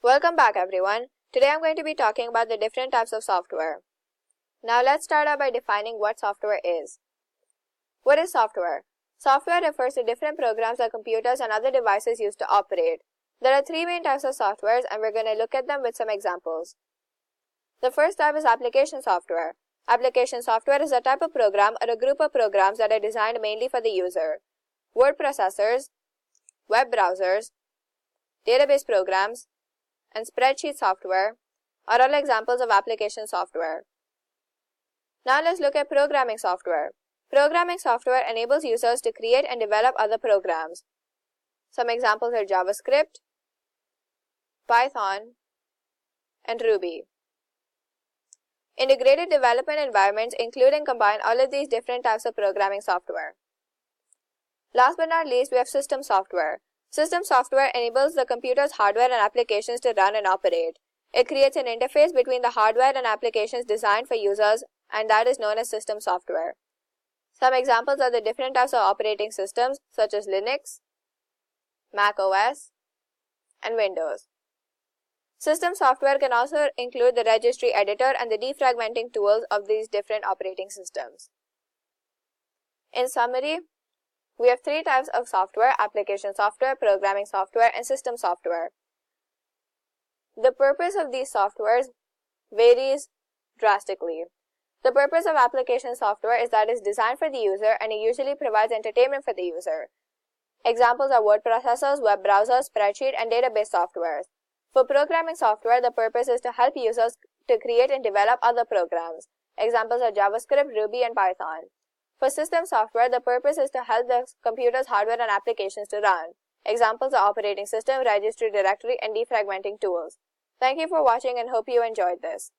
Welcome back everyone. Today I'm going to be talking about the different types of software. Now let's start out by defining what software is. What is software? Software refers to different programs that computers and other devices use to operate. There are three main types of softwares and we're going to look at them with some examples. The first type is application software. Application software is a type of program or a group of programs that are designed mainly for the user. Word processors, web browsers, database programs, and spreadsheet software are all examples of application software. Now let's look at programming software. Programming software enables users to create and develop other programs. Some examples are JavaScript, Python, and Ruby. Integrated development environments include and combine all of these different types of programming software. Last but not least, we have system software. System software enables the computer's hardware and applications to run and operate. It creates an interface between the hardware and applications designed for users, and that is known as system software. Some examples are the different types of operating systems such as Linux, Mac OS, and Windows. System software can also include the registry editor and the defragmenting tools of these different operating systems. In summary, we have three types of software: application software, programming software, and system software. The purpose of these softwares varies drastically. The purpose of application software is that it's designed for the user and it usually provides entertainment for the user. Examples are word processors, web browsers, spreadsheet, and database softwares. For programming software, the purpose is to help users to create and develop other programs. Examples are JavaScript, Ruby, and Python. For system software, the purpose is to help the computer's hardware and applications to run. Examples are operating system, registry directory, and defragmenting tools. Thank you for watching and hope you enjoyed this.